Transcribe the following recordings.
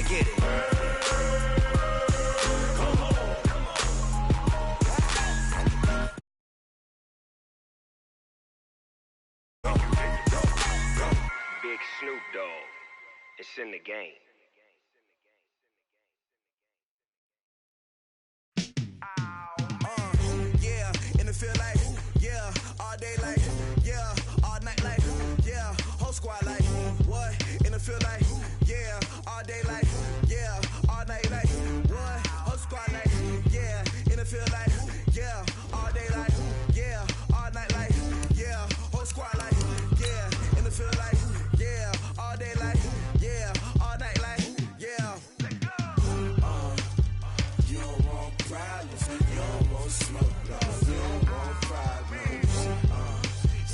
get it. Big Snoop Dogg, it's in the game. Yeah, in the field like, yeah, all day like, yeah, all night like, yeah, whole squad like, what? In the field like, yeah, all day like, yeah, all night like, what? Whole squad like, yeah, in the field like, yeah, all day like, yeah, all night like, yeah, whole squad like, yeah, in the field like, yeah, all day like, yeah, all night like, yeah. You don't want problems, you don't want smoke, dog. You don't want problems.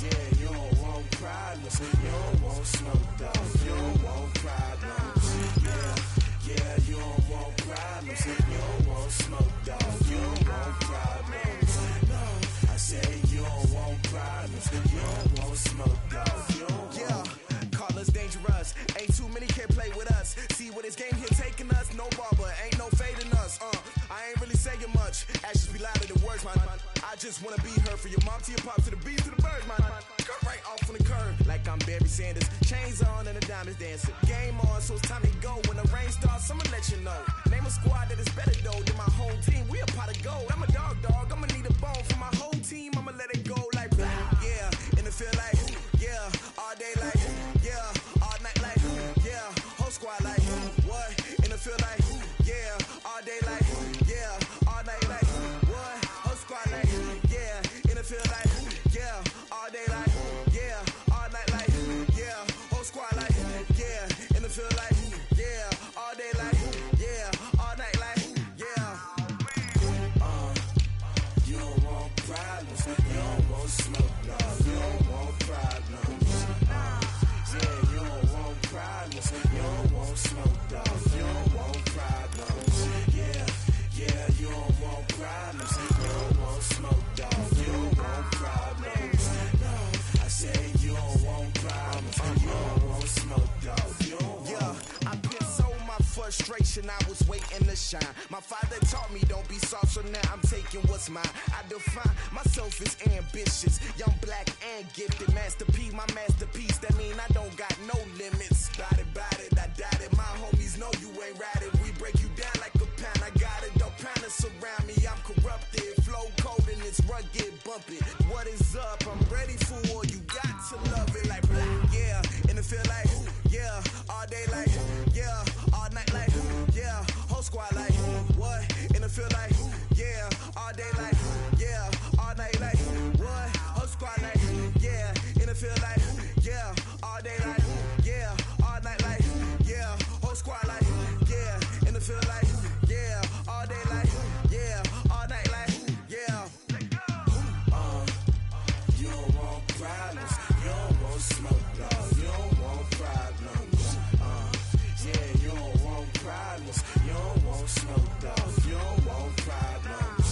Yeah, you don't want problems, you don't want smoke, dog. You don't want problems. Yeah, you don't want problems, you don't want smoke, dog. You don't want problems. No, I say you don't want problems, you don't want smoke, dog. You don't want. Call us dangerous. Ain't too many can play with us. See what this game here taking us. No barber, ain't no fading us. I ain't really saying much. Actions be louder than words, man. I just wanna be heard for your mom to your pop to the beat to the birds, man. Cut right off on the curb like I'm Barry Sanders. Chains on and the diamonds dancing. Game on, so it's time to go. When the rain starts, I'ma let you know. Name a squad that is better though than my whole team. We a pot of gold. I'm a dog. I'ma need a bone for my whole team. I'ma let it go like yeah. In the field like yeah. All day like yeah. All night like yeah. Whole squad like what? In the field like yeah. All day like yeah. All night like what? Whole squad like yeah. In the field like yeah. All day like yeah. All night like yeah. Whole squad like yeah. In the field like yeah. All day like yeah. All night like yeah. You don't want problems, you don't want smoke, no. You don't want problems. Yeah, you don't want problems, you don't want smoke, dog. You don't want problems. Yeah, you don't want problems, you don't want smoke, dog. You don't want problems. No, I say you don't want problems, you don't want smoke, dog. You don't want. Yeah, I pissed so my frustration, I was waiting to shine. My father taught me don't be soft, so now I'm taking what's mine. I define myself as ambitious, young, black, and gifted. Master P, my masterpiece, that mean I don't got no limits. Bout it, I doubt it. My homies know you ain't ratted. We break you down like a pound. I got it, don't pound us around me. I'm corrupted, flow cold and it's rugged, bumpy. What is up? I'm ready for war. You got to love it like yeah. In the field like yeah. All day like yeah. All night like yeah. Whole squad like what? In the field like yeah. All day like yeah. All night like what? Whole squad like yeah. In the field like yeah. All day like yeah. All night like yeah. Whole squad like yeah. In the field like yeah. All day like yeah. All night like yeah. You don't want problems, you don't want smoke, dog. You don't want problems. Yeah, you don't want problems, you don't want smoke, dog. You don't want problems.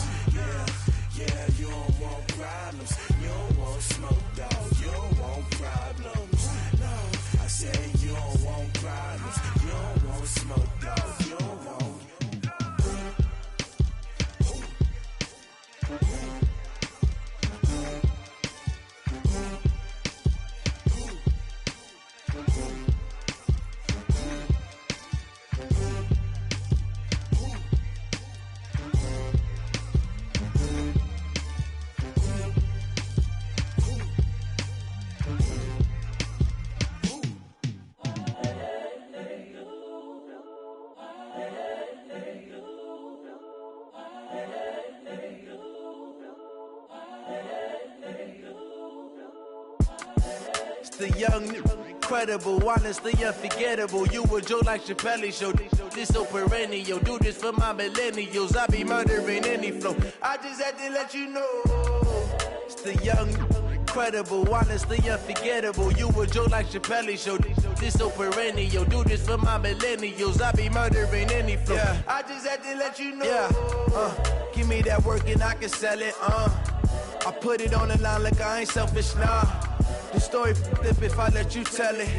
Yeah, you don't want problems, you don't want smoke, dog. You don't want problems. No, I say you don't want problems, you don't want smoke, dog. You don't want. The young, incredible, honestly unforgettable. You a joke like Chappelle show. This so perennial. Do this for my millennials. I be murdering any flow. I just had to let you know. It's the young, incredible, honestly unforgettable. You a joke like Chappelle show. This so perennial. Do this for my millennials. I be murdering any flow. Yeah. I just had to let you know. Yeah. Give me that work and I can sell it. I put it on the line like I ain't selfish, nah. The story flip if I let you tell it.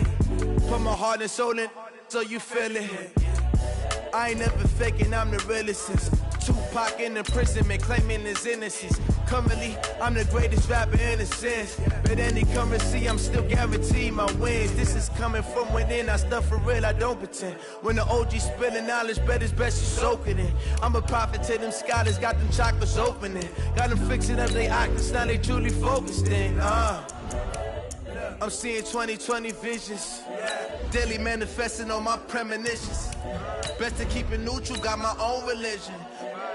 Put my heart and soul in so you feel it. I ain't never faking, I'm the realest since Tupac in imprisonment, claiming his innocence. Currently, I'm the greatest rapper in a sense. But any currency, I'm still guaranteed my wins. This is coming from within, I stuff for real, I don't pretend. When the OG spilling knowledge, bet it's best you soak it in. I'm a prophet to them scholars, got them chakras opening. Got them fixing up they octaves, now they truly focused in. I'm seeing 2020 visions, daily manifesting on my premonitions. Best to keep it neutral, got my own religion.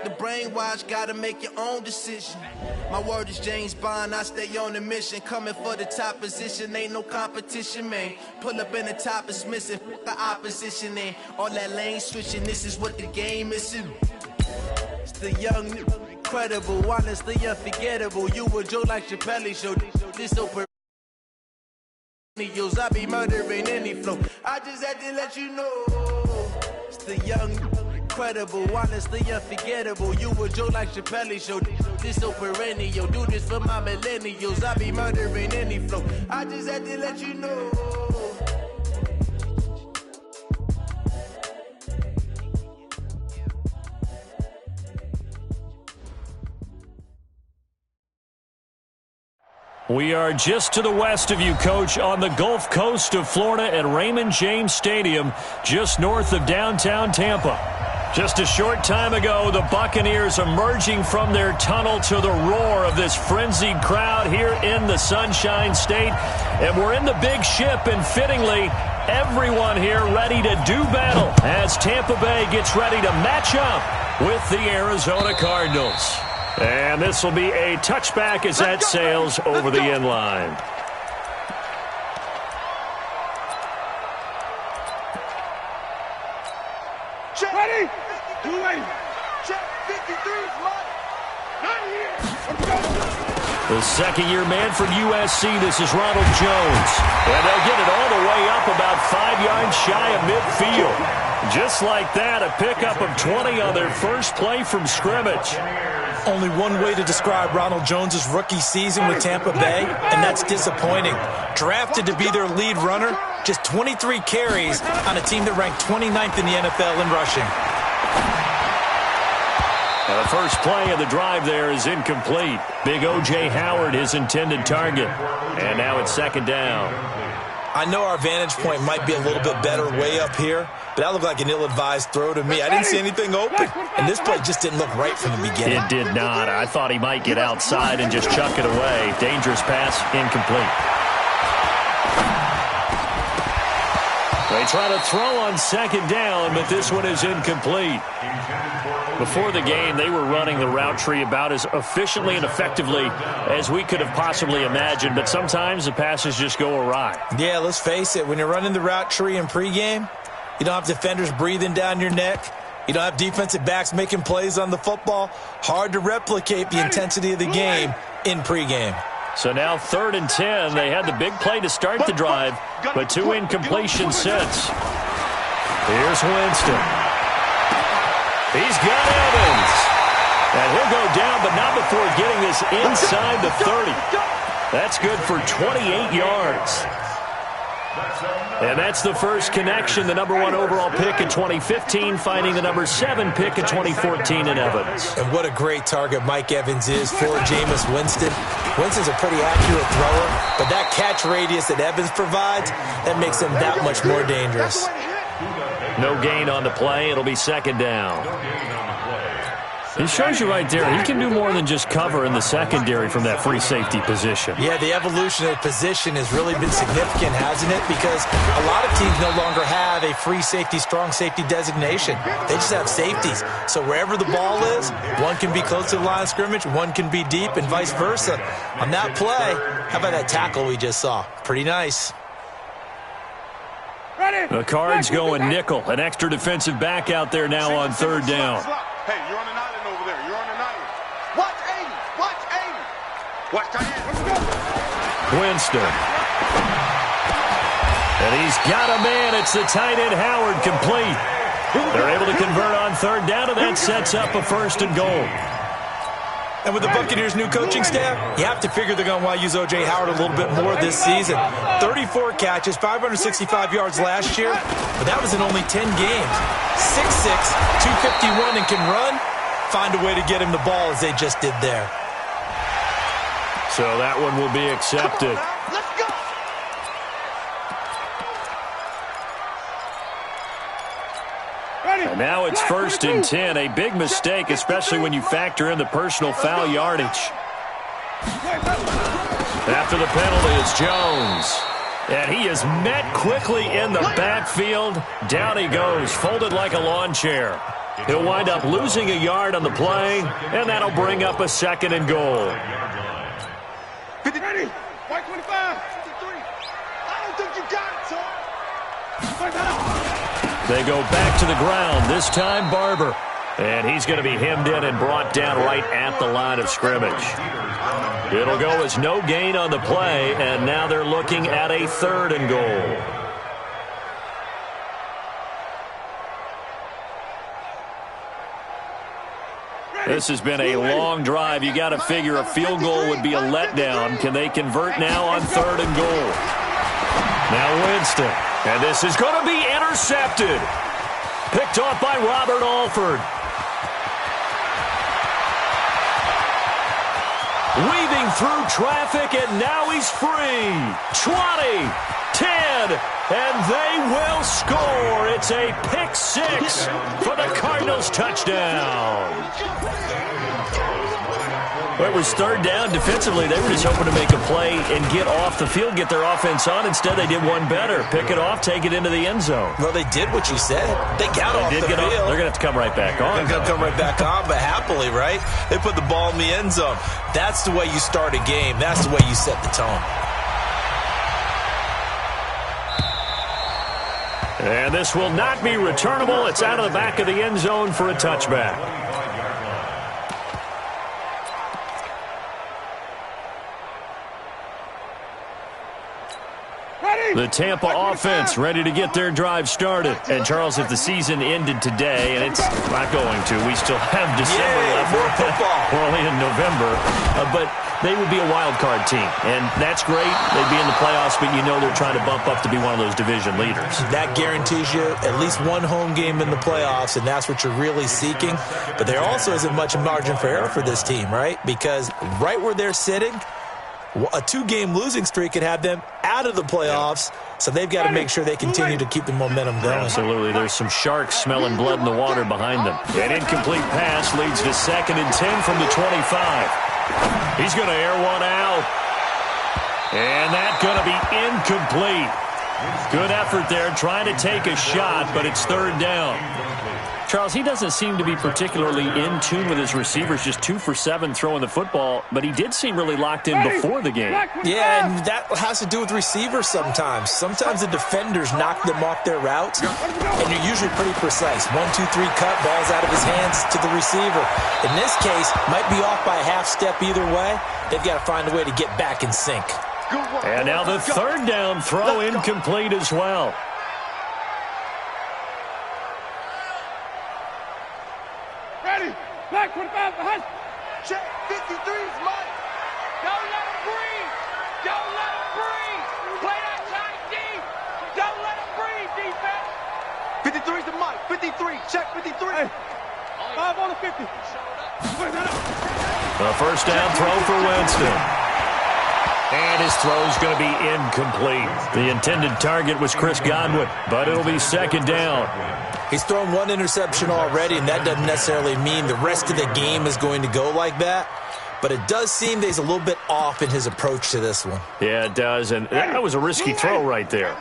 The brainwash, gotta make your own decision. My word is James Bond, I stay on a mission. Coming for the top position, ain't no competition, man. Pull up in the top, it's missing, the opposition, and all that lane switching, this is what the game is. It's the young, incredible, honestly unforgettable. You a Joe like Chappelle show, this open. I be murdering any flow. I just had to let you know. It's the young, incredible, honestly unforgettable. You a Joe like Chappelle show. This so perennial. Do this for my millennials. I be murdering any flow. I just had to let you know. We are just to the west of you, Coach, on the Gulf Coast of Florida at Raymond James Stadium, just north of downtown Tampa. Just a short time ago, the Buccaneers emerging from their tunnel to the roar of this frenzied crowd here in the Sunshine State. And we're in the big ship, and fittingly, everyone here ready to do battle as Tampa Bay gets ready to match up with the Arizona Cardinals. And this will be a touchback as that sails over the end line. Check. Ready? Do it. Check 53's mine. Not here. The second-year man from USC, this is Ronald Jones. And they'll get it all the way up about 5 yards shy of midfield. Just like that, a pickup of 20 on their first play from scrimmage. Only one way to describe Ronald Jones' rookie season with Tampa Bay, and that's disappointing. Drafted to be their lead runner, just 23 carries on a team that ranked 29th in the NFL in rushing. Now the first play of the drive there is incomplete. Big O.J. Howard, his intended target. And now it's second down. I know our vantage point might be a little bit better way up here, but that looked like an ill-advised throw to me. I didn't see anything open, and this play just didn't look right from the beginning. It did not. I thought he might get outside and just chuck it away. Dangerous pass, incomplete. They try to throw on second down, but this one is incomplete. Before the game, they were running the route tree about as efficiently and effectively as we could have possibly imagined, but sometimes the passes just go awry. Yeah, let's face it. When you're running the route tree in pregame, you don't have defenders breathing down your neck. You don't have defensive backs making plays on the football. Hard to replicate the intensity of the game in pregame. So now 3rd and 10. They had the big play to start the drive, but 2 incompletions since. Here's Winston. He's got Evans. And he'll go down, but not before getting this inside the 30. That's good for 28 yards. And that's the first connection, the #1 overall pick in 2015, finding the #7 pick in 2014 in Evans. And what a great target Mike Evans is for Jameis Winston. Winston's a pretty accurate thrower, but that catch radius that Evans provides, that makes him that much more dangerous. No gain on the play. It'll be second down. It shows you right there, he can do more than just cover in the secondary from that free safety position. Yeah, the evolution of position has really been significant, hasn't it? Because a lot of teams no longer have a free safety, strong safety designation. They just have safeties. So wherever the ball is, one can be close to the line of scrimmage, one can be deep, and vice versa. On that play, how about that tackle we just saw? Pretty nice. The Cards going nickel. An extra defensive back out there now on 3rd down. Hey, you're on an island over there. You're on an island. Watch aim. Watch aim. Watch Diane. Let's go. Winston. And he's got a man. It's the tight end Howard, complete. They're able to convert on 3rd down, and that sets up a 1st and goal. And with the Buccaneers' new coaching staff, you have to figure they're going to want to use O.J. Howard a little bit more this season. 34 catches, 565 yards last year, but that was in only 10 games. 6'6", 251, and can run, find a way to get him the ball as they just did there. So that one will be accepted. Let's go. And now it's 1st and 10. A big mistake, especially when you factor in the personal foul yardage. After the penalty, it's Jones. And he is met quickly in the backfield. Down he goes, folded like a lawn chair. He'll wind up losing a yard on the play, and that'll bring up a 2nd and goal. 50, ready, 125, 53. I don't think you got it, Tom. They go back to the ground, this time Barber. And he's going to be hemmed in and brought down right at the line of scrimmage. It'll go as no gain on the play, and now they're looking at a 3rd and goal. This has been a long drive. You got to figure a field goal would be a letdown. Can they convert now on 3rd and goal? Now Winston. And this is going to be intercepted. Picked off by Robert Alford. Weaving through traffic, and now he's free. 20, 10, and they will score. It's a pick 6 for the Cardinals touchdown. Well, it was 3rd down. Defensively, they were just hoping to make a play and get off the field, get their offense on. Instead, they did one better. Pick it off, take it into the end zone. Well, they did what you said. They got off the field. They're going to have to come right back on. They're going to come right back on, but happily, right? They put the ball in the end zone. That's the way you start a game. That's the way you set the tone. And this will not be returnable. It's out of the back of the end zone for a touchback. The Tampa offense ready to get their drive started. And, Charles, if the season ended today, and it's not going to, we still have December left. More football. We're only in November. But they would be a wild card team. And that's great. They'd be in the playoffs, but you know they're trying to bump up to be one of those division leaders. That guarantees you at least one home game in the playoffs, and that's what you're really seeking. But there also isn't much margin for error for this team, right? Because right where they're sitting, a 2-game losing streak could have them out of the playoffs, so they've got to make sure they continue to keep the momentum going. Absolutely. There's some sharks smelling blood in the water behind them. An incomplete pass leads to 2nd and 10 from the 25. He's going to air one out. And that's going to be incomplete. Good effort there, trying to take a shot, but it's 3rd down. Charles, he doesn't seem to be particularly in tune with his receivers, just 2 for 7 throwing the football, but he did seem really locked in before the game. Yeah, and that has to do with receivers sometimes. Sometimes the defenders knock them off their routes, and you're usually pretty precise. 1, 2, 3 cut, ball's out of his hands to the receiver. In this case, might be off by a half step either way. They've got to find a way to get back in sync. And now the 3rd down throw incomplete as well. Black 25 behind. Check 53's Mike. Don't let him breathe. Don't let him breathe. Play that tight deep. Don't let him breathe, defense. 53's the Mike. 53. Check 53. Hey. 5 on the 50. A 1st down throw for Winston. And his throw's going to be incomplete. The intended target was Chris Godwin, but it'll be 2nd down. He's thrown 1 interception already, and that doesn't necessarily mean the rest of the game is going to go like that. But it does seem that he's a little bit off in his approach to this one. Yeah, it does, and that was a risky throw right there.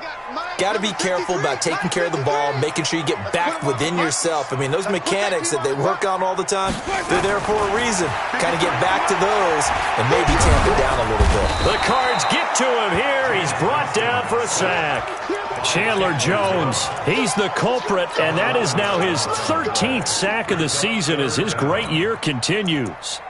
Got to be careful about taking care of the ball, making sure you get back within yourself. I mean, those mechanics that they work on all the time, they're there for a reason. Kind of get back to those and maybe tamp it down a little bit. The Cards get to him here. He's brought down for a sack. Chandler Jones, he's the culprit, and that is now his 13th sack of the season as his great year continues.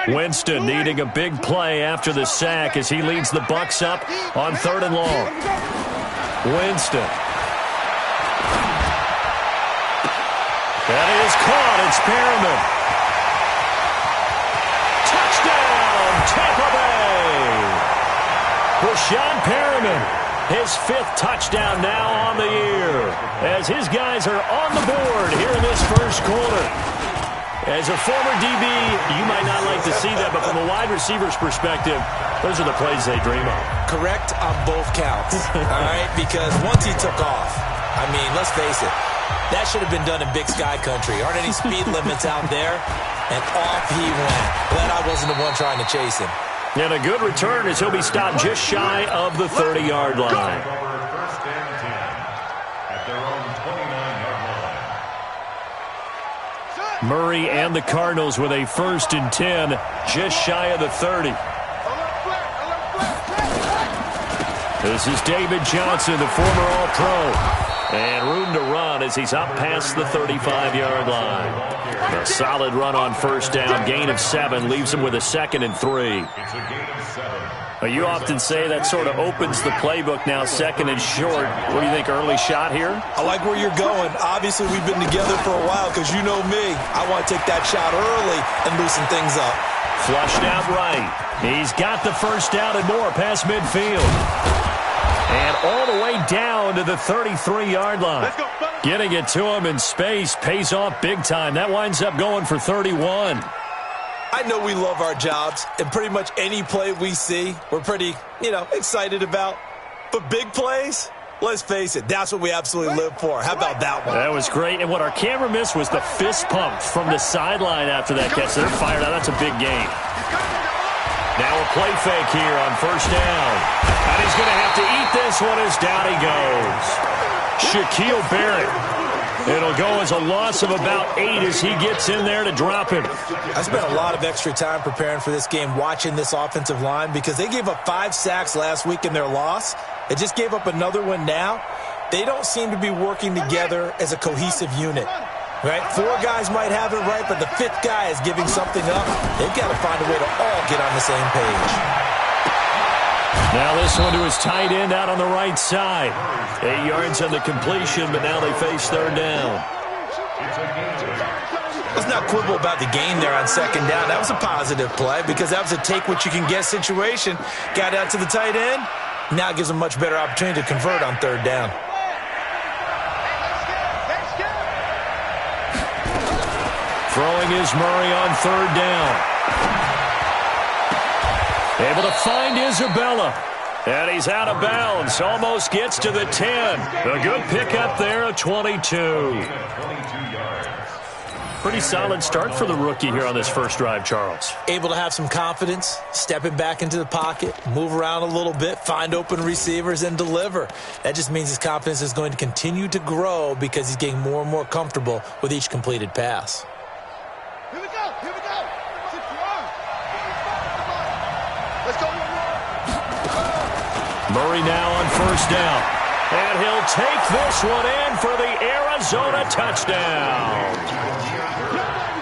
Winston needing a big play after the sack as he leads the Bucs up on 3rd and long. Winston. is caught. It's Perriman. Touchdown, Tampa Bay. Rashad Perriman, his 5th touchdown now on the year, as his guys are on the board here in this first quarter. As a former DB, you might not like to see that, but from a wide receiver's perspective, those are the plays they dream of. Correct on both counts, all right? Because once he took off, I mean, let's face it, that should have been done in Big Sky country. Aren't any speed limits out there? And off he went. Glad I wasn't the one trying to chase him. And a good return as he'll be stopped just shy of the 30-yard line. First and 10 at their own 29-yard line. Murray and the Cardinals with a 1st and 10, just shy of the 30. This is David Johnson, the former All-Pro. And room to run as he's up past the 35-yard line. A solid run on first down. Gain of 7 leaves him with a 2nd and 3. It's a gain of 7. You often say that sort of opens the playbook now, 2nd and short. What do you think, early shot here? I like where you're going. Obviously, we've been together for a while because you know me. I want to take that shot early and loosen things up. Flushed out right. He's got the first down and more past midfield. And all the way down to the 33-yard line. Getting it to him in space pays off big time. That winds up going for 31. I know we love our jobs, and pretty much any play we see, we're pretty, excited about. But big plays, let's face it, that's what we absolutely live for. How about that one? That was great. And what our camera missed was the fist pump from the sideline after that catch. They're fired out. That's a big game. Now a play fake here on first down. And he's going to have to eat this one as down he goes. Shaquille Barrett. It'll go as a loss of about 8 as he gets in there to drop him. I spent a lot of extra time preparing for this game watching this offensive line because they gave up 5 sacks last week in their loss. They just gave up another one now. They don't seem to be working together as a cohesive unit. Right? 4 guys might have it right, but the 5th guy is giving something up. They've got to find a way to all get on the same page. Now this one to his tight end out on the right side. 8 yards on the completion, but now they face 3rd down. Let's not quibble about the gain there on 2nd down. That was a positive play because that was a take-what-you-can-get situation. Got out to the tight end. Now it gives them a much better opportunity to convert on 3rd down. Throwing is Murray on 3rd down. Able to find Isabella. And he's out of bounds. Almost gets to the 10. A good pickup there, a 22. Pretty solid start for the rookie here on this first drive, Charles. Able to have some confidence, stepping back into the pocket, move around a little bit, find open receivers, and deliver. That just means his confidence is going to continue to grow because he's getting more and more comfortable with each completed pass. Here we go. Let's go. Murray now on first down. And he'll take this one in for the Arizona touchdown.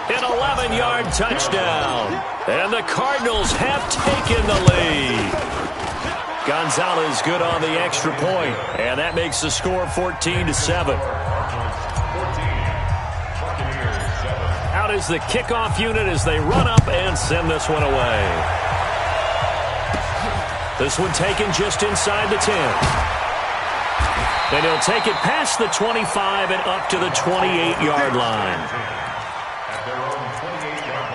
An 11-yard touchdown. And the Cardinals have taken the lead. Gonzalez good on the extra point. And that makes the score 14-7. Out is the kickoff unit as they run up and send this one away. This one taken just inside the 10. And he'll take it past the 25 and up to the 28-yard line. At their own 28-yard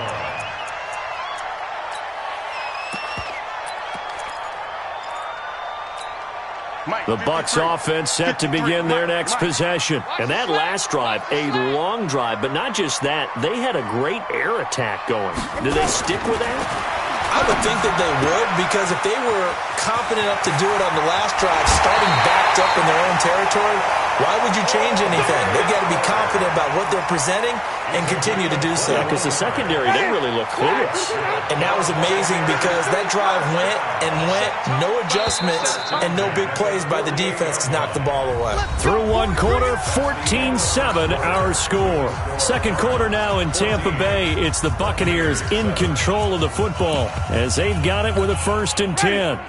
line. The Bucs offense set to begin their next possession. And that last drive, a long drive, but not just that, they had a great air attack going. Do they stick with that? I would think that they would, because if they were confident enough to do it on the last drive, starting backed up in their own territory, why would you change anything? They've got to be confident about what they're presenting and continue to do so. Yeah, because the secondary, they really look clueless. And that was amazing because that drive went and went, no adjustments, and no big plays by the defense to knock the ball away. Through one quarter, 14-7 our score. Second quarter now in Tampa Bay. It's the Buccaneers in control of the football as they've got it with a 1st and 10.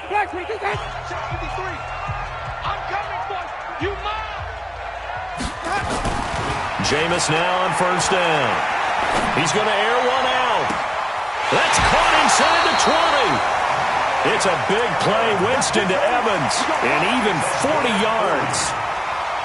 Jameis now on first down. He's going to air one out. That's caught inside the 20. It's a big play. Winston to Evans, and even 40 yards.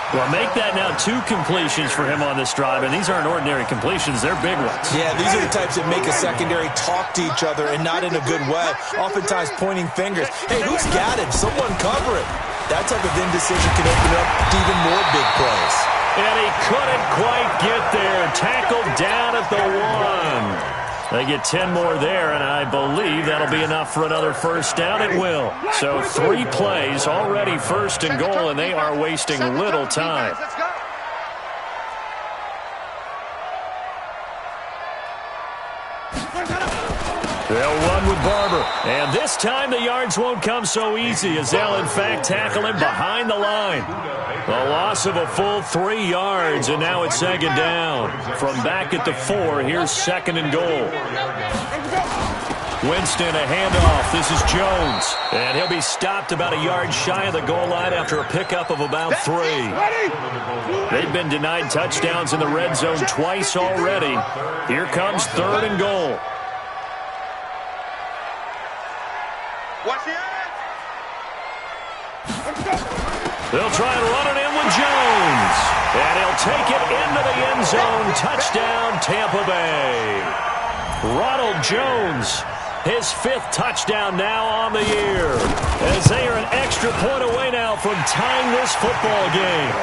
Well, make that now 2 completions for him on this drive, and these aren't ordinary completions. They're big ones. Yeah, these are the types that make a secondary talk to each other and not in a good way, oftentimes pointing fingers. Hey, who's got him? Someone cover it. That type of indecision can open up to even more big plays. And he couldn't quite get there. Tackled down at the 1. They get 10 more there, and I believe that'll be enough for another first down. It will. So 3 plays already first and goal, and they are wasting little time. They'll run with Barber. And this time the yards won't come so easy as they'll, in fact, tackle him behind the line. A loss of a full 3 yards, and now it's second down. From back at the 4, here's second and goal. Winston, a handoff. This is Jones. And he'll be stopped about a yard shy of the goal line after a pickup of about 3. They've been denied touchdowns in the red zone twice already. Here comes third and goal. Watch the end. They'll try and run it in with Jones. And he'll take it into the end zone. Touchdown, Tampa Bay. Ronald Jones, his 5th touchdown now on the year. As they are an extra point away now from tying this football game.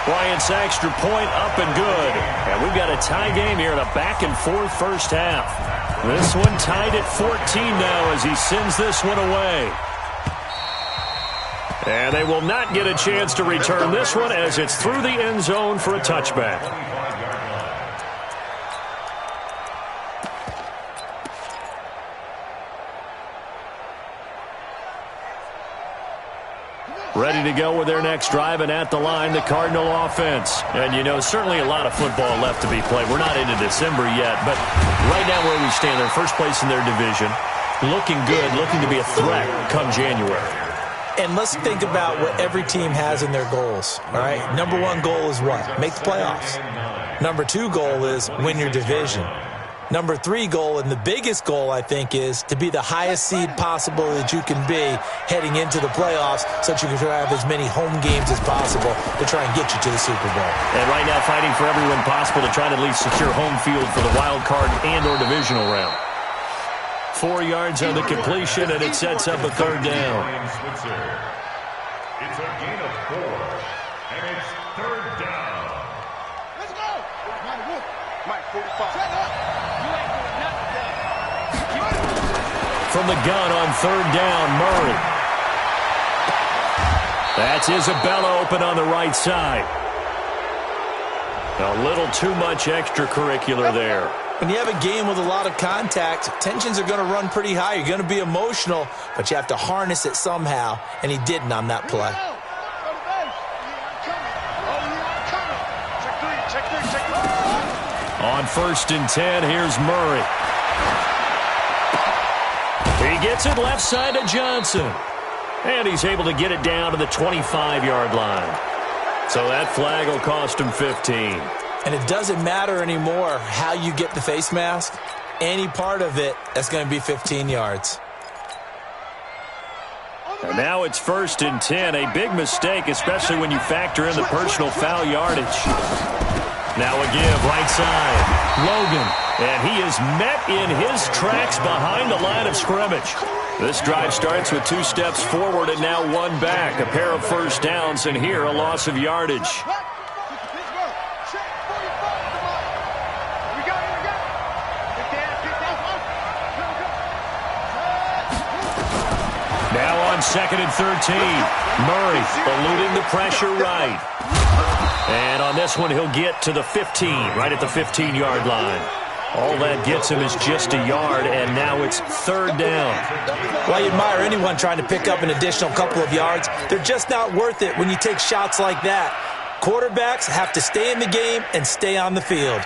Bryant's extra point up and good. And we've got a tie game here in a back-and-forth first half. This one tied at 14 now as he sends this one away. And they will not get a chance to return this one as it's through the end zone for a touchback. Ready to go with their next drive, and at the line, the Cardinal offense. And, you know, certainly a lot of football left to be played. We're not into December yet, but right now where we stand, they're first place in their division. Looking good, looking to be a threat come January. And let's think about what every team has in their goals, all right? Number 1 goal is what? Make the playoffs. Number 2 goal is win your division. Number 3 goal, and the biggest goal, I think, is to be the highest seed possible that you can be heading into the playoffs so that you can have as many home games as possible to try and get you to the Super Bowl. And right now fighting for everyone possible to try to at least secure home field for the wild card and or divisional round. 4 yards on the completion, and it sets up a third down. It's a gain of 4, and it's third down. Let's go. Mike, 45. From the gun on third down, Murray. That's Isabella open on the right side. A little too much extracurricular there. When you have a game with a lot of contact, tensions are going to run pretty high. You're going to be emotional, but you have to harness it somehow, and he didn't on that play. On first and 10, here's Murray. He gets it left side to Johnson. And he's able to get it down to the 25-yard line. So that flag will cost him 15. And it doesn't matter anymore how you get the face mask. Any part of it, that's going to be 15 yards. And now it's first and 10. A big mistake, especially when you factor in the personal foul yardage. Now a give, right side. Logan. And he is met in his tracks behind the line of scrimmage. This drive starts with 2 steps forward and now 1 back. A pair of first downs, and here a loss of yardage. Now on second and 13. Murray eluding the pressure right. And on this one, he'll get to the 15, right at the 15-yard line. All that gets him is just a yard, and now it's third down. Well, I admire anyone trying to pick up an additional couple of yards. They're just not worth it when you take shots like that. Quarterbacks have to stay in the game and stay on the field.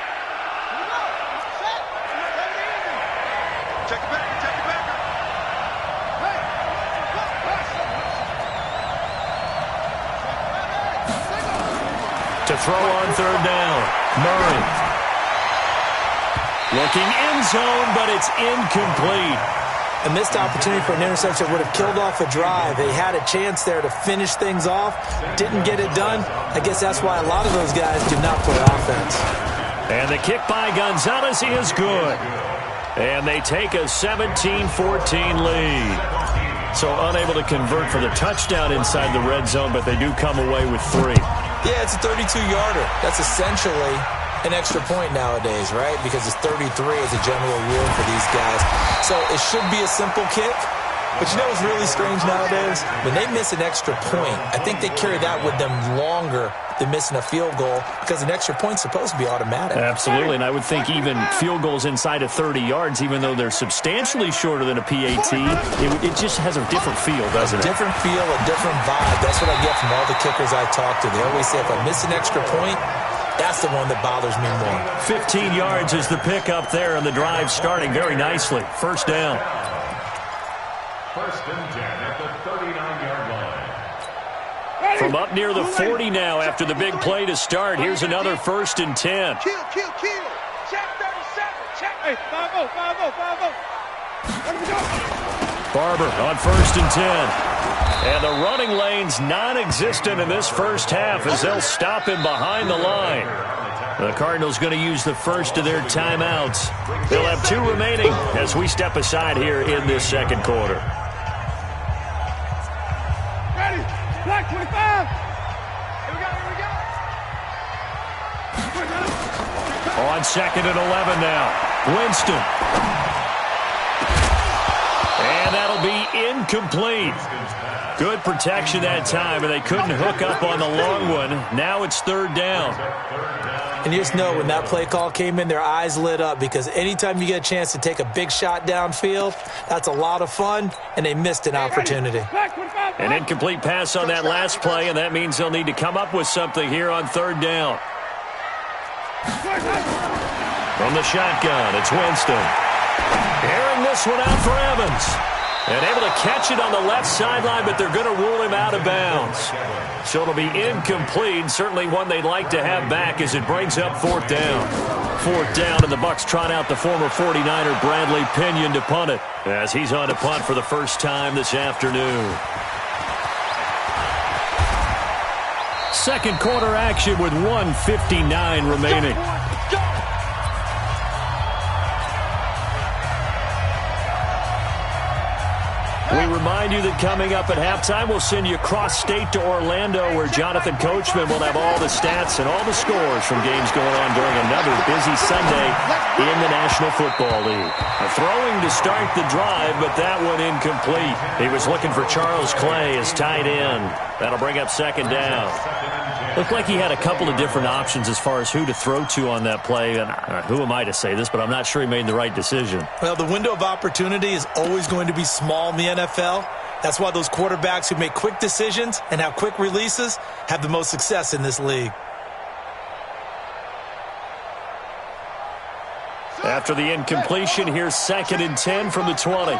To throw on third down, Murray. Looking end zone, but it's incomplete. A missed opportunity for an interception would have killed off a drive. They had a chance there to finish things off. Didn't get it done. I guess that's why a lot of those guys do not play offense. And the kick by Gonzalez is good. And they take a 17-14 lead. So unable to convert for the touchdown inside the red zone, but they do come away with 3. Yeah, it's a 32-yarder. That's essentially an extra point nowadays, right? Because it's 33 as a general rule for these guys. So it should be a simple kick. But you know what's really strange nowadays? When they miss an extra point, I think they carry that with them longer than missing a field goal because an extra point's supposed to be automatic. Absolutely, and I would think even field goals inside of 30 yards, even though they're substantially shorter than a PAT, it just has a different feel, doesn't it? A different feel, a different vibe. That's what I get from all the kickers I talk to. They always say if I miss an extra point, that's the one that bothers me more. 15 yards is the pickup there, and the drive starting very nicely. First down. First and 10 at the 39-yard line. From up near the 40 now after the big play to start. Here's another first and 10. Kill. Check 37. Check. Hey, 5-0. Let me go. Barber on first and 10. And the running lane's non-existent in this first half as they'll stop him behind the line. The Cardinals going to use the first of their timeouts. They'll have 2 remaining as we step aside here in this second quarter. Ready. Black 25. Here we go. On second and 11 now. Winston. And that'll be incomplete. Good protection that time, and they couldn't hook up on the long one. Now it's third down. And you just know when that play call came in, their eyes lit up because anytime you get a chance to take a big shot downfield, that's a lot of fun, and they missed an opportunity. An incomplete pass on that last play, and that means they'll need to come up with something here on third down. From the shotgun, it's Winston. Airing this one out for Evans. And able to catch it on the left sideline, but they're going to rule him out of bounds. So it'll be incomplete. Certainly one they'd like to have back as it brings up fourth down. Fourth down, and the Bucs trot out the former 49er Bradley Pinion to punt it as he's on to punt for the first time this afternoon. Second quarter action with 1:59 remaining. We remind you that coming up at halftime, we'll send you cross-state to Orlando, where Jonathan Coachman will have all the stats and all the scores from games going on during another busy Sunday in the National Football League. A throwing to start the drive, but that one incomplete. He was looking for Charles Clay as tight end. That'll bring up second down. Looked like he had a couple of different options as far as who to throw to on that play. And who am I to say this, but I'm not sure he made the right decision. Well, the window of opportunity is always going to be small in the NFL. That's why those quarterbacks who make quick decisions and have quick releases have the most success in this league. After the incompletion, here's second and 10 from the 20.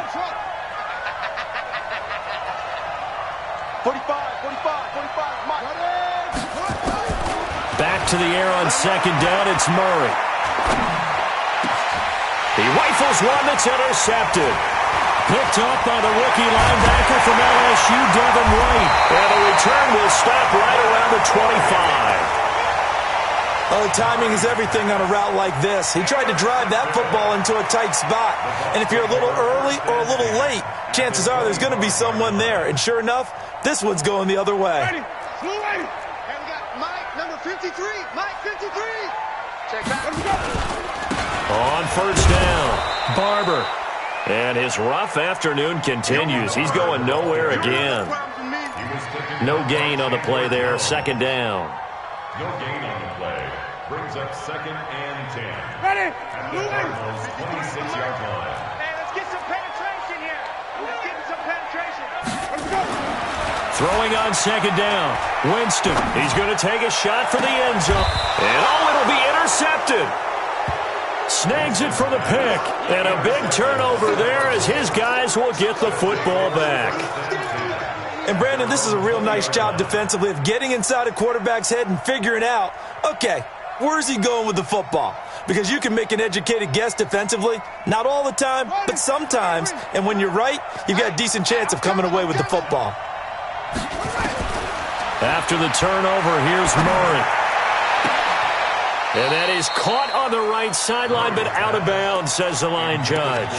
45. Back to the air on second down, it's Murray. He rifles one that's intercepted. Picked up by the rookie linebacker from LSU, Devin White. And the return will stop right around the 25. Oh, timing is everything on a route like this. He tried to drive that football into a tight spot. And if you're a little early or a little late, chances are there's going to be someone there. And sure enough, this one's going the other way. Ready. Blue ready. And we got Mike, number 53. Mike, 53. Check back. Let me go. On first down, Barber. And his rough afternoon continues. He's going nowhere again. No gain on the play there. Second down. No gain on the play. Brings up second and 10. Ready. At the Cardinals' 26-yard line. Hey, let's get some penetration here. Let's get some penetration. Let's go. Throwing on second down. Winston. He's going to take a shot for the end zone. And it'll be intercepted. Snags it for the pick. And a big turnover there as his guys will get the football back. And, Brandon, this is a real nice job defensively of getting inside a quarterback's head and figuring out, okay, Where's he going with the football? Because you can make an educated guess defensively. Not all the time, but sometimes. And when you're right, you've got a decent chance of coming away with the football. After the turnover, here's Murray. And that is caught on the right sideline, but out of bounds, says the line judge.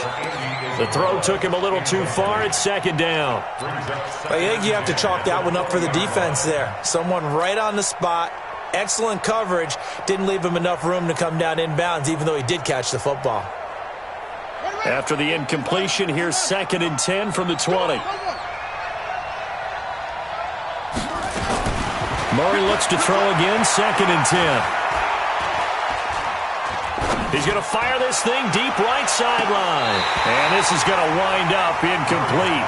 The throw took him a little too far. It's second down. I think you have to chalk that one up for the defense there. Someone right on the spot. Excellent coverage. Didn't leave him enough room to come down inbounds, even though he did catch the football. After the incompletion, here's 2nd and 10 from the 20. Murray looks to throw again, 2nd and 10. He's going to fire this thing deep right sideline. And this is going to wind up incomplete.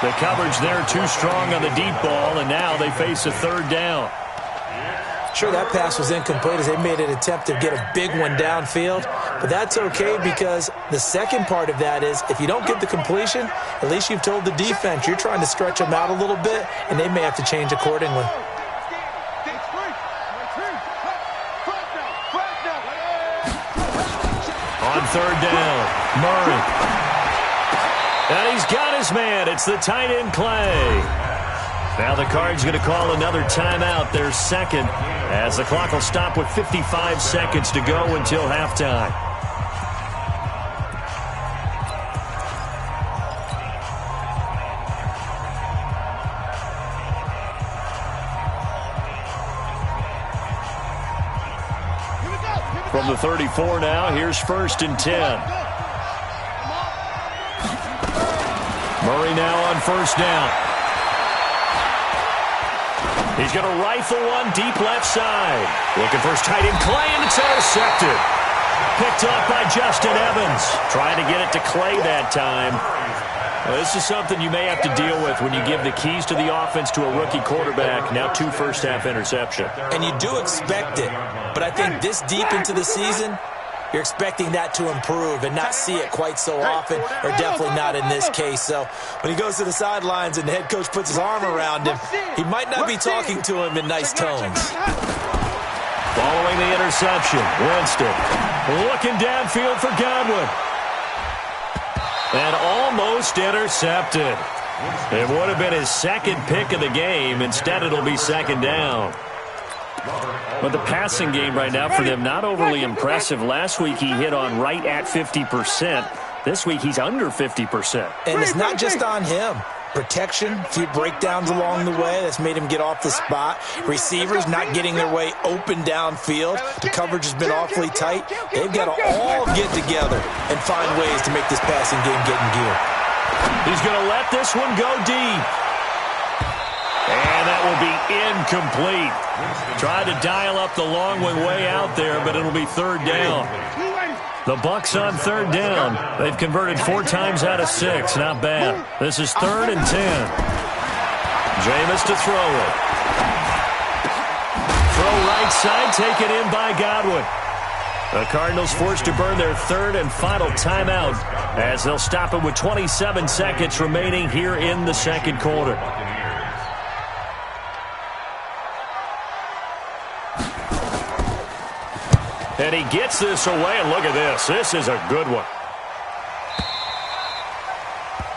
The coverage there too strong on the deep ball, and now they face a 3rd down. Sure, that pass was incomplete as they made an attempt to get a big one downfield, but that's okay because the second part of that is if you don't get the completion, at least you've told the defense you're trying to stretch them out a little bit, and they may have to change accordingly. On 3rd down, Murray. And he's got his man. It's the tight end Clay. Now the Cards going to call another timeout, their 2nd, as the clock will stop with 55 seconds to go until halftime. From the 34 now, here's 1st and 10. Murray now on 1st down. He's going to rifle one deep left side. Looking for his tight end Clay, and it's intercepted. Picked up by Justin Evans. Trying to get it to Clay that time. Well, this is something you may have to deal with when you give the keys to the offense to a rookie quarterback. Now 2 first-half interceptions. And you do expect it. But I think this deep into the season, you're expecting that to improve and not see it quite so often, or definitely not in this case. So when he goes to the sidelines and the head coach puts his arm around him, he might not be talking to him in nice tones. Following the interception, Winston looking downfield for Godwin. And almost intercepted. It would have been his 2nd pick of the game. Instead, it'll be 2nd down. But the passing game right now for them, not overly impressive. Last week he hit on right at 50%. This week he's under 50%. And it's not just on him. Protection, a few breakdowns along the way. That's made him get off the spot. Receivers not getting their way open downfield. The coverage has been awfully tight. They've got to all get together and find ways to make this passing game get in gear. He's going to let this one go deep. And that will be incomplete. Tried to dial up the long one way out there, but it'll be 3rd down. The Bucs on 3rd down. They've converted 4 times out of 6. Not bad. This is 3rd and 10. Jameis to throw it. Throw right side, taken in by Godwin. The Cardinals forced to burn their 3rd and final timeout as they'll stop it with 27 seconds remaining here in the 2nd quarter. And he gets this away, and look at this. This is a good one.